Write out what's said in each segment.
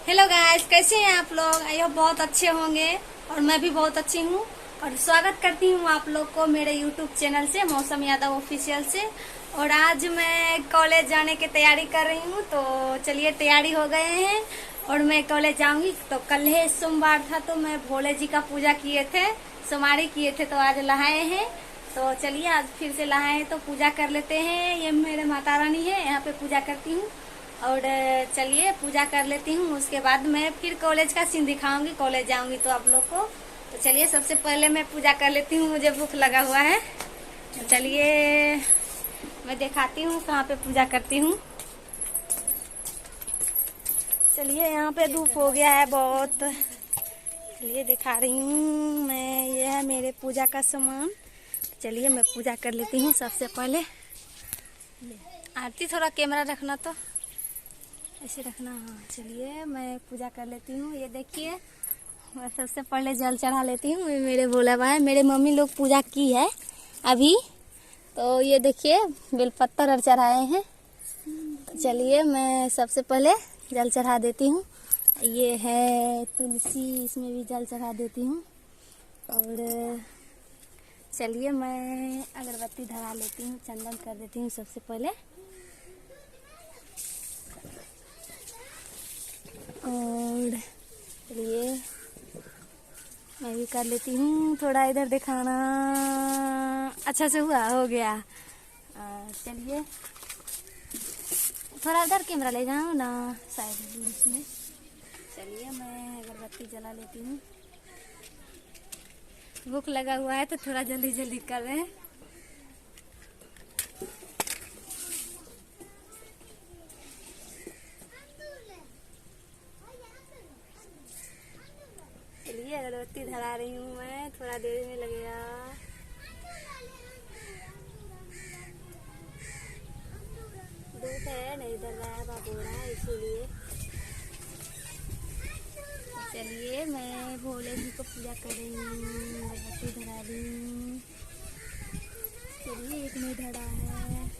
Hello guys, कैसे हैं आप लोग? आई होप बहुत अच्छे होंगे और मैं भी बहुत अच्छी हूँ। और स्वागत करती हूँ आप लोग को मेरे यूट्यूब चैनल से, मौसम यादव ऑफिशियल से। और आज मैं कॉलेज जाने की तैयारी कर रही हूँ, तो चलिए तैयारी हो गए हैं और मैं कॉलेज जाऊंगी। तो कल है सोमवार था, तो मैं भोले जी का पूजा किए थे, सोमवारी किए थे, तो आज नहाए हैं। तो चलिए आज फिर से नहाए हैं तो पूजा कर लेते हैं। ये मेरे माता रानी है, यहाँ पे पूजा करती हूँ। और चलिए पूजा कर लेती हूँ, उसके बाद मैं फिर कॉलेज का सीन दिखाऊंगी, कॉलेज जाऊंगी तो आप लोग को। तो चलिए सबसे पहले मैं पूजा कर लेती हूँ, मुझे भूख लगा हुआ है। तो चलिए मैं दिखाती हूँ कहाँ पे पूजा करती हूँ। चलिए यहाँ पे धूप हो गया है बहुत, चलिए दिखा रही हूँ मैं। ये है मेरे पूजा का सामान। चलिए मैं पूजा कर लेती हूँ सबसे पहले। आरती थोड़ा कैमरा रखना, तो ऐसे रखना। हाँ चलिए मैं पूजा कर लेती हूँ। ये देखिए मैं सबसे पहले जल चढ़ा लेती हूँ। ये मेरे भोला बाबा है, मेरे मम्मी लोग पूजा की है अभी। तो ये देखिए बेलपत्तर और चढ़ाए हैं। तो चलिए मैं सबसे पहले जल चढ़ा देती हूँ। ये है तुलसी, इसमें भी जल चढ़ा देती हूँ। और चलिए मैं अगरबत्ती धरा लेती हूँ, चंदन कर देती हूँ सबसे पहले। और चलिए मैं भी कर लेती हूँ। थोड़ा इधर दिखाना, अच्छा से हुआ, हो गया। चलिए थोड़ा इधर कैमरा ले जाऊँ ना, शायद इसमें। चलिए मैं अगरबत्ती जला लेती हूँ। भूख लगा हुआ है तो थोड़ा जल्दी जल्दी कर रहे हैं। चलिए अगरबत्ती धरा रही हूँ मैं, थोड़ा देर में लगेगा। धूप है, नहीं डर रहा है, बाबू रहा है, इसीलिए। चलिए मैं भोले जी को पूजा कर रही हूँ, अगरबत्ती धरा रही हूँ। चलिए एक में धरा है।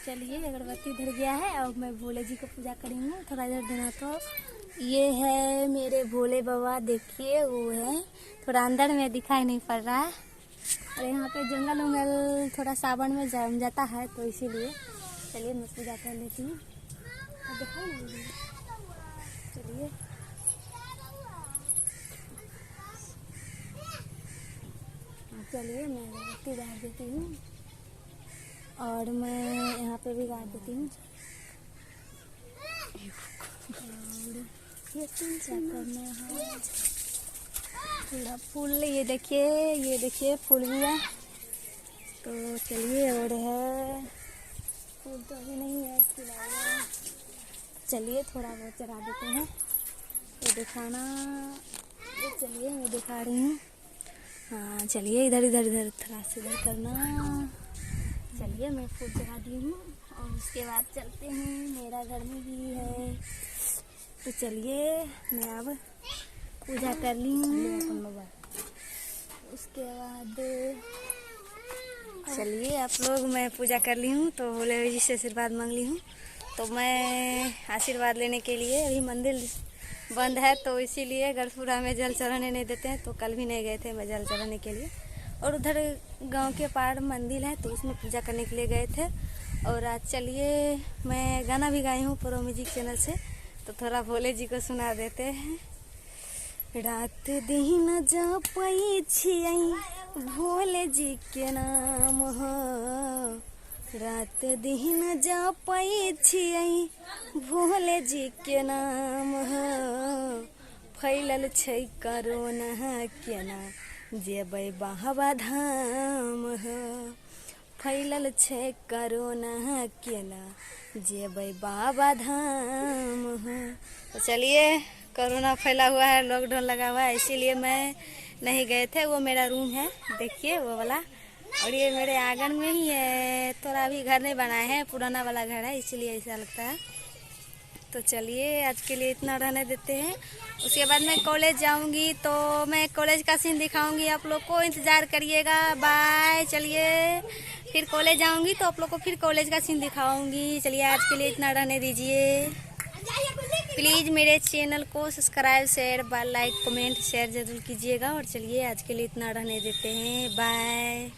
चलिए अगरबत्ती धर गया है, अब मैं भोले जी को पूजा करूँगी। थोड़ा इधर देना। तो ये है मेरे भोले बाबा, देखिए वो है, थोड़ा अंदर में दिखाई नहीं पड़ रहा है। और यहाँ पे जंगल उंगल थोड़ा सावन में जम जाता है, तो इसीलिए चलिए मैं पूजा कर लेती हूँ। चलिए चलिए मैं अगरबत्ती डाल देती हूँ और मैं यहाँ पे भी डाल देती हूँ। और ये क्या करना है, थोड़ा फूल, ये देखिए फूल भी है। तो चलिए और है, फूल तो अभी नहीं है फिलहाल। चलिए थोड़ा बहुत चढ़ा देते हैं, ये दिखाना। ये चलिए मैं दिखा रही हूँ। हाँ चलिए इधर इधर इधर थोड़ा सा इधर करना। चलिए मैं फूल चढ़ा दी हूँ और उसके बाद चलते हैं, मेरा घर में भी है। तो चलिए मैं अब पूजा कर ली हूँ। उसके बाद चलिए आप लोग, मैं पूजा कर ली हूँ तो भोले जी से आशीर्वाद मांग ली हूँ। तो मैं आशीर्वाद लेने के लिए, अभी मंदिर बंद है तो इसीलिए गढ़पुरा में जल चढ़ाने नहीं देते हैं, तो कल भी नहीं गए थे मैं जल चढ़ाने के लिए। और उधर गांव के पार मंदिर है तो उसमें पूजा करने के लिए गए थे। और आज चलिए मैं गाना भी गाई हूँ प्रो म्यूजिक चैनल से, तो थोड़ा भोले जी को सुना देते हैं। रात दिन जपई छियई भोले जी के नाम हो, रात दिन जपई छियई भोले जी के नाम हो, फैलल छै करोना केना जेबै बाबा धाम हो, फैलल छै करोना केना जेबै बाबा धाम हो। तो चलिए कोरोना फैला हुआ है, लॉकडाउन लगा हुआ है, इसीलिए मैं नहीं गए थे। वो मेरा रूम है, देखिए वो वाला, और ये मेरे आंगन में ही है, थोड़ा अभी घर नहीं बना है, पुराना वाला घर है इसलिए ऐसा लगता है। तो चलिए आज के लिए इतना रहने देते हैं। उसके बाद मैं कॉलेज जाऊंगी तो मैं कॉलेज का सीन दिखाऊंगी, आप लोग को इंतज़ार करिएगा। बाय। चलिए फिर कॉलेज जाऊंगी तो आप लोग को फिर कॉलेज का सीन दिखाऊंगी। चलिए आज के लिए इतना रहने दीजिए। प्लीज़ मेरे चैनल को subscribe, share, like, comment, share जरूर कीजिएगा। और चलिए आज के लिए इतना रहने देते हैं। बाय।